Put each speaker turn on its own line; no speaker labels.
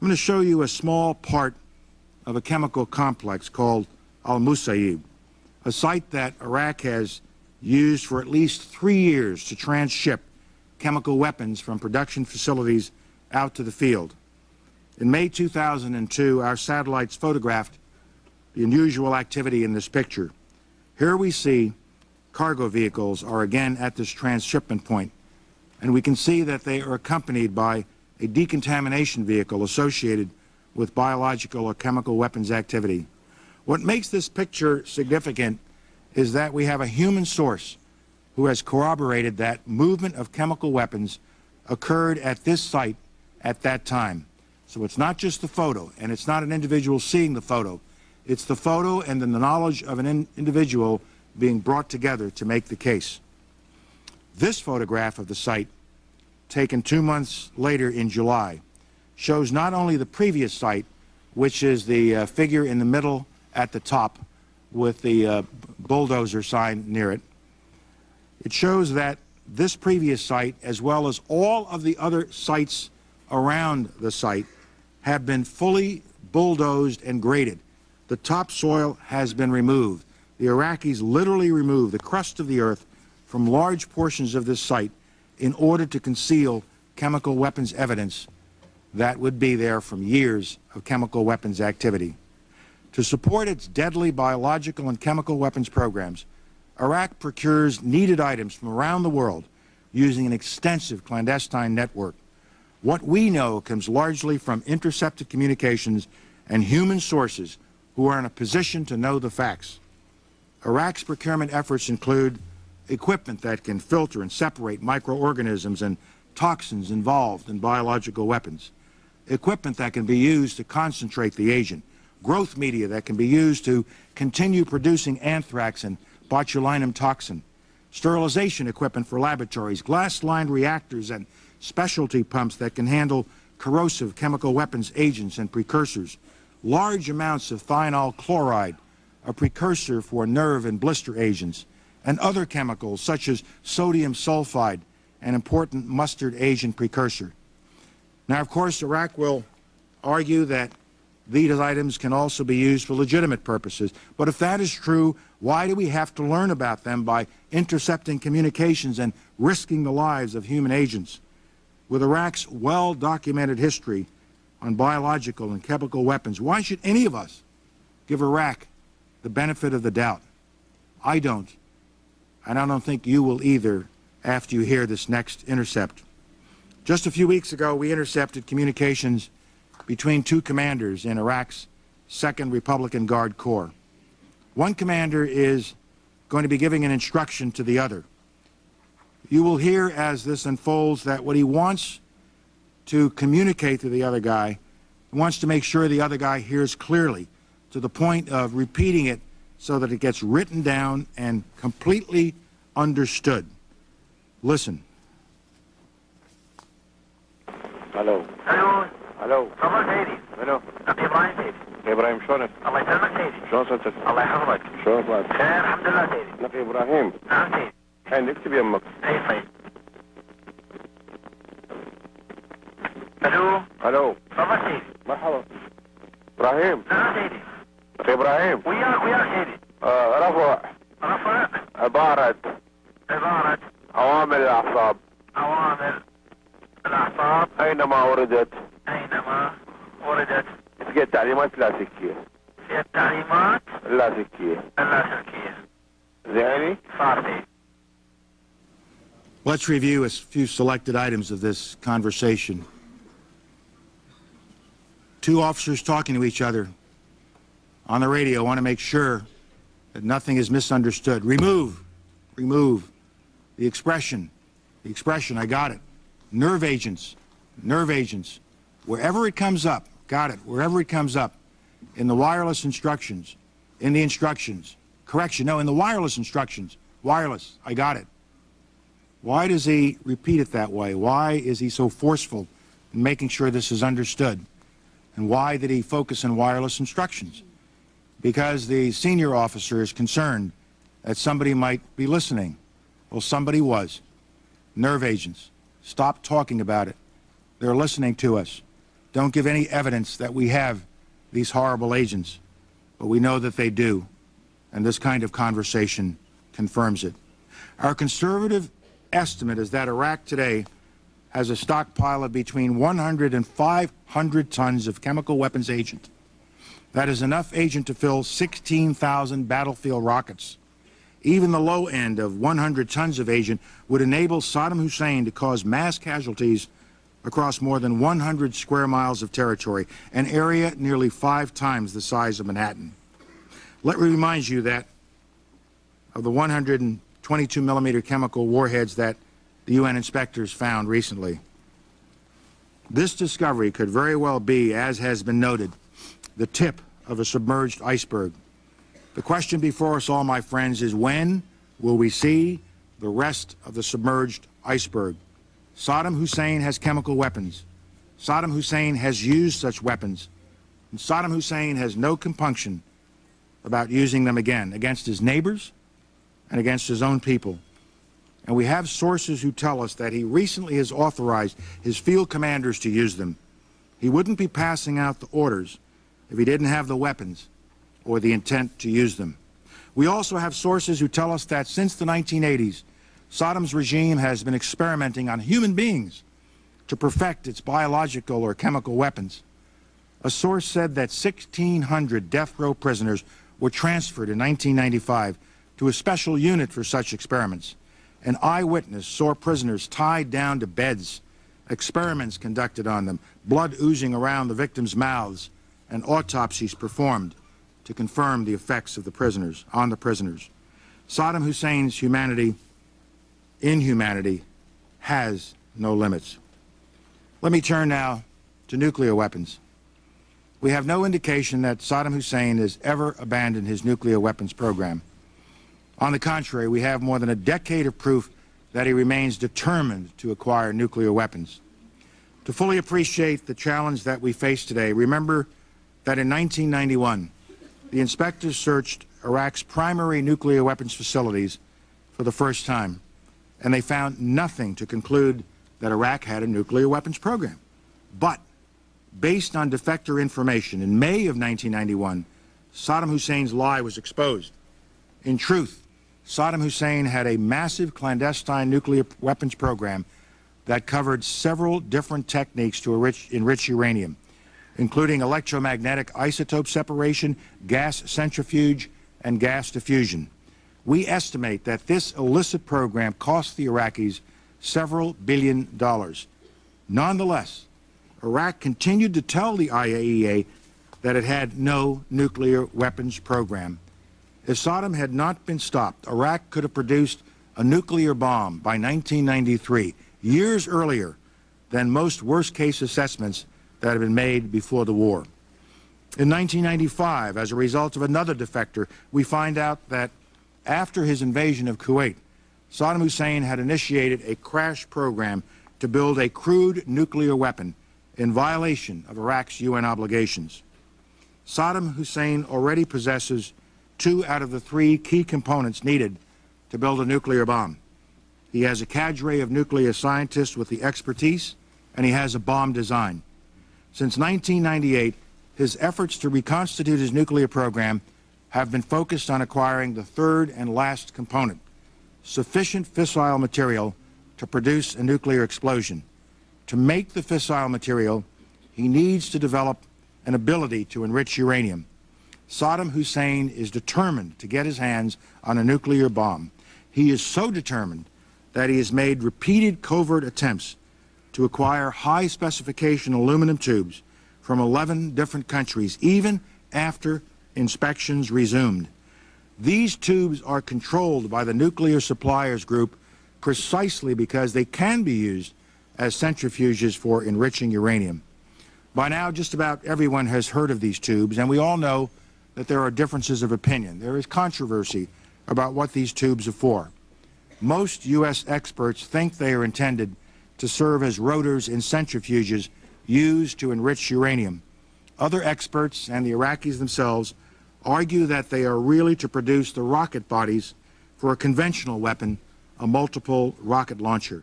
I'm going to show you a small part of a chemical complex called Al-Musayyib, a site that Iraq has used for at least 3 years to transship chemical weapons from production facilities out to the field. In May 2002, our satellites photographed the unusual activity in this picture. Here we see cargo vehicles are again at this transshipment point, and we can see that they are accompanied by a decontamination vehicle associated with biological or chemical weapons activity. What makes this picture significant is that we have a human source who has corroborated that movement of chemical weapons occurred at this site at that time. So it's not just the photo, and it's not an individual seeing the photo. It's the photo and then the knowledge of an individual being brought together to make the case. This photograph of the site, taken 2 months later in July, shows not only the previous site, which is the figure in the middle at the top with the bulldozer sign near it. It shows that this previous site, as well as all of the other sites around the site, have been fully bulldozed and graded. The topsoil has been removed. The Iraqis literally removed the crust of the earth from large portions of this site in order to conceal chemical weapons evidence that would be there from years of chemical weapons activity. To support its deadly biological and chemical weapons programs, Iraq procures needed items from around the world using an extensive clandestine network. What we know comes largely from intercepted communications and human sources who are in a position to know the facts. Iraq's procurement efforts include equipment that can filter and separate microorganisms and toxins involved in biological weapons, equipment that can be used to concentrate the agent, growth media that can be used to continue producing anthrax and botulinum toxin, sterilization equipment for laboratories, glass-lined reactors and specialty pumps that can handle corrosive chemical weapons agents and precursors, large amounts of thionyl chloride, a precursor for nerve and blister agents, and other chemicals such as sodium sulfide, an important mustard agent precursor. Now, of course, Iraq will argue that these items can also be used for legitimate purposes. But if that is true, why do we have to learn about them by intercepting communications and risking the lives of human agents? With Iraq's well-documented history on biological and chemical weapons, why should any of us give Iraq the benefit of the doubt? I don't, and I don't think you will either after you hear this next intercept. Just a few weeks ago, we intercepted communications between two commanders in Iraq's 2nd Republican Guard Corps. One commander is going to be giving an instruction to the other. You will hear as this unfolds that what he wants to communicate to the other guy, he wants to make sure the other guy hears clearly, to the point of repeating it so that it gets written down and completely understood. Listen.
Hello.
الو
الو
تفضل سيدي.
الو
اخي ابراهيم سيدي.
ابراهيم شلونك؟
الله يسلمك سيدي.
شلون صرتك؟
الله يحفظك.
شلون صرت؟
خير الحمد لله سيدي.
نقي ابراهيم.
نعم سيدي.
الحين اكتب يمك.
اي طيب. الو
الو
تفضل سيدي.
مرحبا. ابراهيم.
نعم سيدي.
نقي ابراهيم.
وياك سيدي.
رفع.
رفع.
عبارة عوامل الاعصاب.
عوامل الاعصاب.
اينما وردت. في التعليمات اللاسلكية.
في التعليمات
اللاسلكية. زيني؟
صار سيدي.
Let's review a few selected items of this conversation. Two officers talking to each other on the radio want to make sure that nothing is misunderstood. Remove the expression, I got it. Nerve agents, wherever it comes up, got it, wherever it comes up, in the wireless instructions, in the instructions, correction, no, in the wireless instructions, wireless, I got it. Why does he repeat it that way? Why is he so forceful in making sure this is understood? And why did he focus on wireless instructions? Because the senior officer is concerned that somebody might be listening. Well, somebody was. Nerve agents. Stop talking about it. They're listening to us. don't give any evidence that we have these horrible agents, but we know that they do, and this kind of conversation confirms it. Our conservative estimate is that Iraq today has a stockpile of between 100 and 500 tons of chemical weapons agent. That is enough agent to fill 16,000 battlefield rockets. Even the low end of 100 tons of agent would enable Saddam Hussein to cause mass casualties across more than 100 square miles of territory, an area nearly 5 times the size of Manhattan. Let me remind you that of the 122 millimeter chemical warheads that the UN inspectors found recently, this discovery could very well be, as has been noted, the tip of a submerged iceberg. The question before us all, my friends, is when will we see the rest of the submerged iceberg? Saddam Hussein has chemical weapons. Saddam Hussein has used such weapons. And Saddam Hussein has no compunction about using them again against his neighbors and against his own people. And we have sources who tell us that he recently has authorized his field commanders to use them. He wouldn't be passing out the orders if he didn't have the weapons or the intent to use them. We also have sources who tell us that since the 1980s, Saddam's regime has been experimenting on human beings to perfect its biological or chemical weapons. A source said that 1,600 death row prisoners were transferred in 1995 to a special unit for such experiments. An eyewitness saw prisoners tied down to beds, experiments conducted on them, blood oozing around the victims' mouths, and autopsies performed to confirm the effects of the prisoners on the prisoners. Saddam Hussein's inhumanity has no limits. Let me turn now to nuclear weapons. We have no indication that Saddam Hussein has ever abandoned his nuclear weapons program. On the contrary, we have more than a decade of proof that he remains determined to acquire nuclear weapons. To fully appreciate the challenge that we face today, remember that in 1991, the inspectors searched Iraq's primary nuclear weapons facilities for the first time, and they found nothing to conclude that Iraq had a nuclear weapons program. But based on defector information, in May of 1991, Saddam Hussein's lie was exposed. In truth, Saddam Hussein had a massive clandestine nuclear weapons program that covered several different techniques to enrich uranium, including electromagnetic isotope separation, gas centrifuge, and gas diffusion. We estimate that this illicit program cost the Iraqis several $billion. Nonetheless, Iraq continued to tell the IAEA that it had no nuclear weapons program. If Saddam had not been stopped, Iraq could have produced a nuclear bomb by 1993, years earlier than most worst-case assessments that had been made before the war. In 1995, as a result of another defector, we find out that after his invasion of Kuwait, Saddam Hussein had initiated a crash program to build a crude nuclear weapon in violation of Iraq's UN obligations. Saddam Hussein already possesses 2 out of the 3 key components needed to build a nuclear bomb. He has a cadre of nuclear scientists with the expertise, and he has a bomb design. Since 1998, his efforts to reconstitute his nuclear program have been focused on acquiring the third and last component, sufficient fissile material to produce a nuclear explosion. To make the fissile material, he needs to develop an ability to enrich uranium. Saddam Hussein is determined to get his hands on a nuclear bomb. He is so determined that he has made repeated covert attempts to acquire high-specification aluminum tubes from 11 different countries, even after inspections resumed. These tubes are controlled by the nuclear suppliers group precisely because they can be used as centrifuges for enriching uranium. By now, just about everyone has heard of these tubes, and we all know that there are differences of opinion. There is controversy about what these tubes are for. Most U.S. experts think they are intended to serve as rotors in centrifuges used to enrich uranium. Other experts and the Iraqis themselves argue that they are really to produce the rocket bodies for a conventional weapon, a multiple rocket launcher.